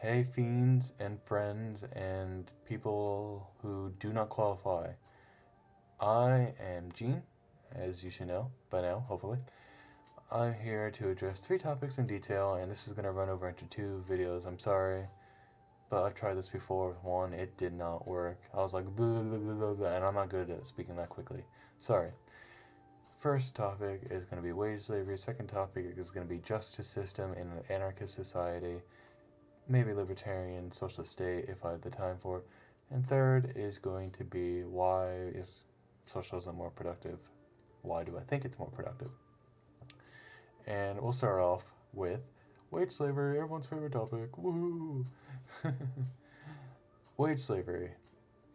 Hey fiends and friends and people who do not qualify. I am Gene, as you should know by now, hopefully. I'm here to address three topics in detail, and this is going to run over into two videos. I'm sorry, but I've tried this before with one. It did not work. I was like, blah, blah, blah, blah, blah, and I'm not good at speaking that quickly. Sorry. First topic is going to be wage slavery. Second topic is going to be justice system in an anarchist society. Maybe libertarian socialist state if I have the time for it. And third is going to be why is socialism more productive? Why do I think it's more productive? And we'll start off with wage slavery, everyone's favorite topic. Woohoo! Wage slavery.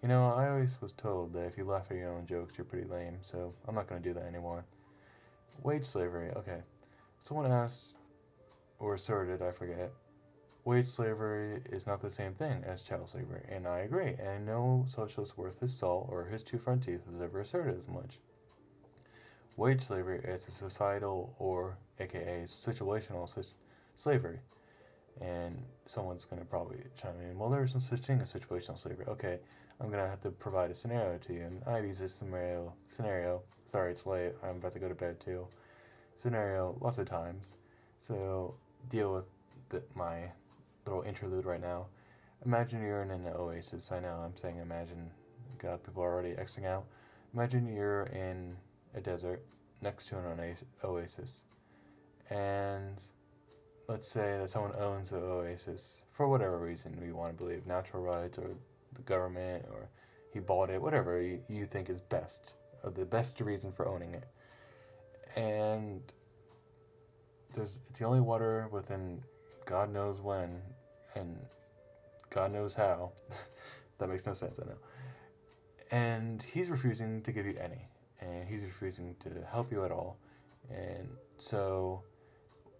You know, I always was told that if you laugh at your own jokes, you're pretty lame, so I'm not going to do that anymore. Wage slavery, okay. Someone asked, or asserted, I forget, wage slavery is not the same thing as chattel slavery, and I agree, and no socialist worth his salt or his two front teeth has ever asserted as much. Wage slavery is a societal or aka situational slavery, and someone's going to probably chime in, well, there's no such thing as situational slavery. Okay, I'm going to have to provide a scenario to you, and I've used this scenario, sorry it's late, I'm about to go to bed too, scenario lots of times, so deal with my little interlude right now. Imagine you're in an oasis. I know I'm saying imagine. God, people are already Xing out. Imagine you're in a desert next to an oasis. And let's say that someone owns the oasis for whatever reason we want to believe. Natural rights or the government or he bought it. Whatever you think is best. Or the best reason for owning it. And it's the only water within God knows when and God knows how. That makes no sense, I know. And he's refusing to give you any. And he's refusing to help you at all. And so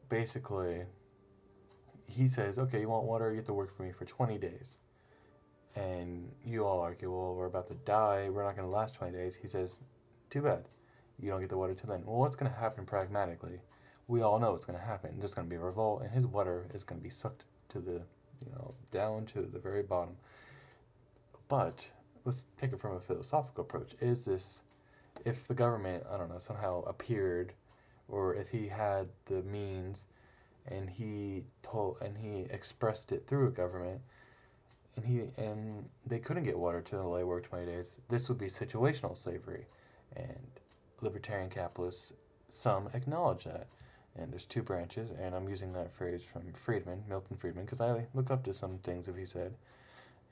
basically, he says, okay, you want water? You have to work for me for 20 days. And you all argue, well, we're about to die. We're not going to last 20 days. He says, too bad. You don't get the water till then. Well, what's going to happen pragmatically? We all know what's going to happen. There's going to be a revolt, and his water is going to be sucked to the, down to the very bottom. But let's take it from a philosophical approach. Is this, if the government, I don't know, somehow appeared, or if he had the means, and he expressed it through a government, and they couldn't get water till they worked 20 days, this would be situational slavery, and libertarian capitalists, some acknowledge that. And there's two branches, and I'm using that phrase from Milton Friedman, because I looked up to some things that he said.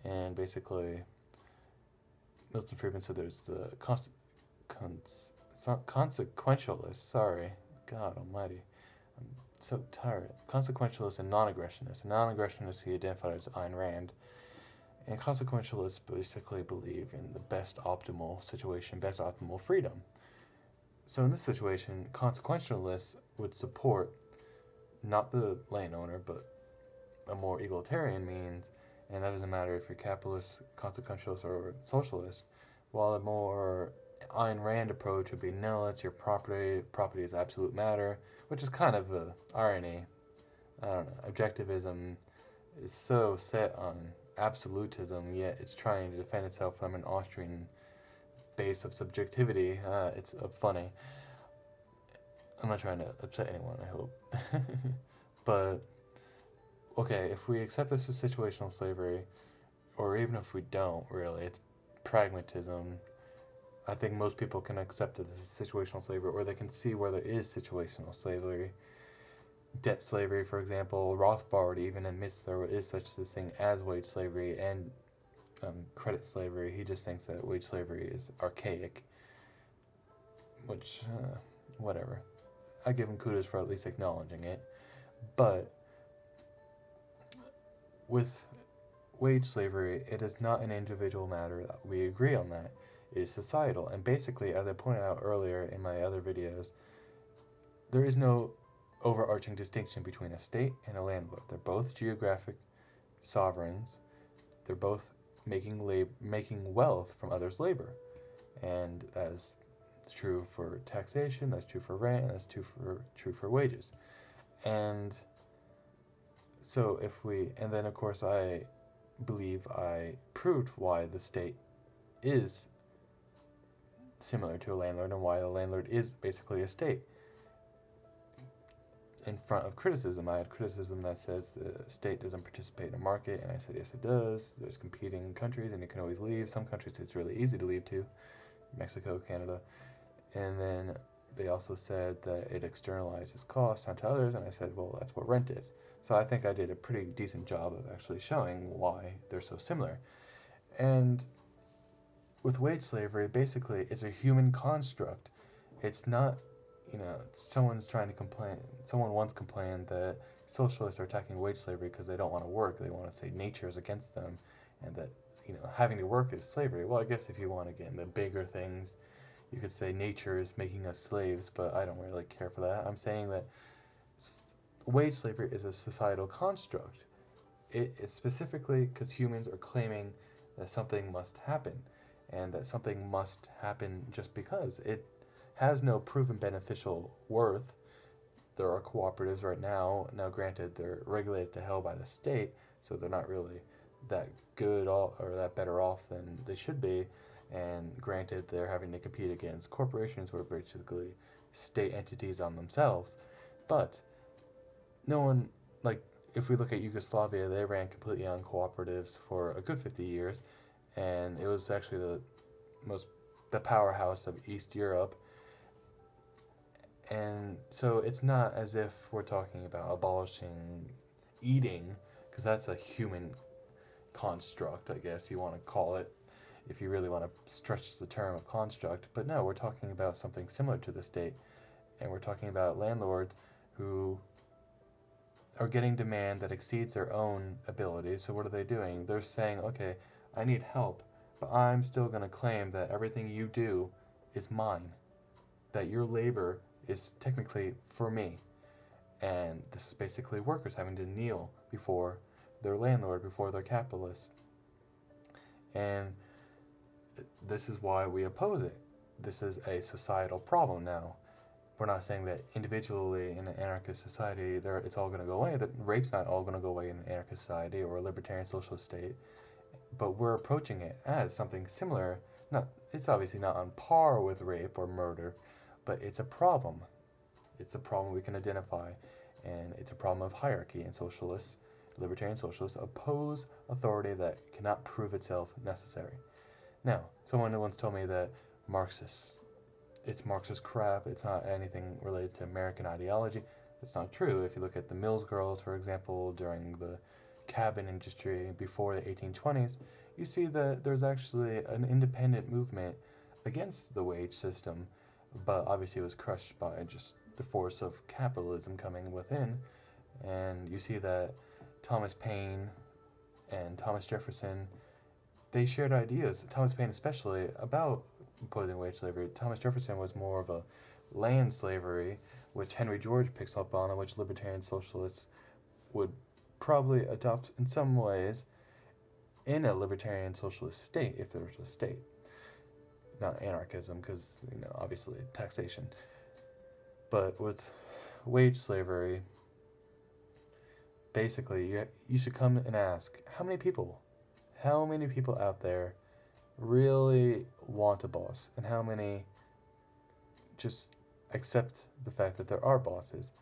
And basically, Milton Friedman said there's the consequentialist, sorry, God almighty, I'm so tired. Consequentialist and non-aggressionist. And non-aggressionist he identified as Ayn Rand. And consequentialists basically believe in the best optimal situation, best optimal freedom. So in this situation, consequentialists would support not the landowner, but a more egalitarian means, and that doesn't matter if you're capitalist, consequentialist, or socialist, while a more Ayn Rand approach would be, no, that's your property is absolute matter, which is kind of an irony. I don't know, objectivism is so set on absolutism, yet it's trying to defend itself from an Austrian base of subjectivity. It's funny. I'm not trying to upset anyone, I hope. But, okay, if we accept this as situational slavery, or even if we don't, really, it's pragmatism. I think most people can accept that this is situational slavery, or they can see where there is situational slavery. Debt slavery, for example, Rothbard even admits there is such a thing as wage slavery and credit slavery. He just thinks that wage slavery is archaic, which, whatever. I give him kudos for at least acknowledging it. But with wage slavery, it is not an individual matter. We agree on that. It is societal. And basically, as I pointed out earlier in my other videos, there is no overarching distinction between a state and a landlord. They're both geographic sovereigns. They're both making wealth from others' labor. And as it's true for taxation, that's true for rent, and that's true for wages. And So if we, and then of course I believe I proved why the state is similar to a landlord and why the landlord is basically a state. In front of criticism, I had criticism that says the state doesn't participate in a market, and I said yes it does. There's competing countries and you can always leave. Some countries it's really easy to leave to, Mexico, Canada. And then they also said that it externalizes cost onto others, and I said, well, that's what rent is. So I think I did a pretty decent job of actually showing why they're so similar. And with wage slavery, basically, it's a human construct. It's not, someone's trying to complain. Someone once complained that socialists are attacking wage slavery because they don't want to work. They want to say nature is against them, and that having to work is slavery. Well, I guess if you want to get into bigger things, you could say nature is making us slaves, but I don't really care for that. I'm saying that wage slavery is a societal construct. It is specifically because humans are claiming that something must happen, and that something must happen just because. It has no proven beneficial worth. There are cooperatives right now. Now, granted, they're regulated to hell by the state, so they're not really that good or that better off than they should be. And granted, they're having to compete against corporations who are basically state entities on themselves. But no one, like, if we look at Yugoslavia, they ran completely on cooperatives for a good 50 years, and it was actually the powerhouse of East Europe. And so it's not as if we're talking about abolishing eating, because that's a human construct, I guess you want to call it, if you really want to stretch the term of construct. But no, we're talking about something similar to the state, and we're talking about landlords who are getting demand that exceeds their own ability. So what are they doing? They're saying, okay, I need help, but I'm still going to claim that everything you do is mine, that your labor is technically for me. And this is basically workers having to kneel before their landlord, before their capitalist. And this is why we oppose it. This is a societal problem now. We're not saying that individually in an anarchist society it's all going to go away. That rape's not all going to go away in an anarchist society or a libertarian socialist state. But we're approaching it as something similar. It's obviously not on par with rape or murder, but it's a problem. It's a problem we can identify, and it's a problem of hierarchy. And libertarian socialists, oppose authority that cannot prove itself necessary. Now, someone once told me that it's Marxist crap, it's not anything related to American ideology. That's not true. If you look at the Mills Girls, for example, during the cabin industry before the 1820s, you see that there's actually an independent movement against the wage system, but obviously it was crushed by just the force of capitalism coming within. And you see that Thomas Paine and Thomas Jefferson, they shared ideas, Thomas Paine especially, about opposing wage slavery. Thomas Jefferson was more of a land slavery, which Henry George picks up on, and which libertarian socialists would probably adopt in some ways in a libertarian socialist state, if there was a state. Not anarchism, because, obviously taxation. But with wage slavery, basically, you should come and ask, how many people out there really want a boss, and how many just accept the fact that there are bosses?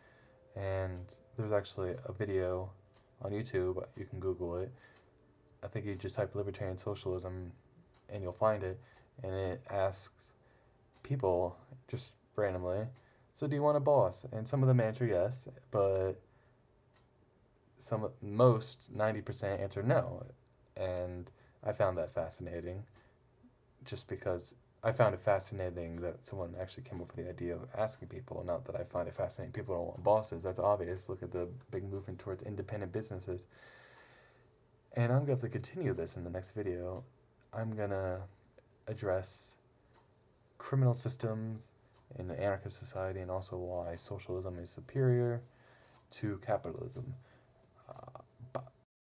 And there's actually a video on YouTube, you can Google it. I think you just type libertarian socialism and you'll find it, and it asks people just randomly, so do you want a boss? And some of them answer yes, but most 90% answer no. And I found that fascinating, just because I found it fascinating that someone actually came up with the idea of asking people. Not that I find it fascinating people don't want bosses, that's obvious. Look at the big movement towards independent businesses. And I'm going to have to continue this in the next video. I'm going to address criminal systems in an anarchist society, and also why socialism is superior to capitalism.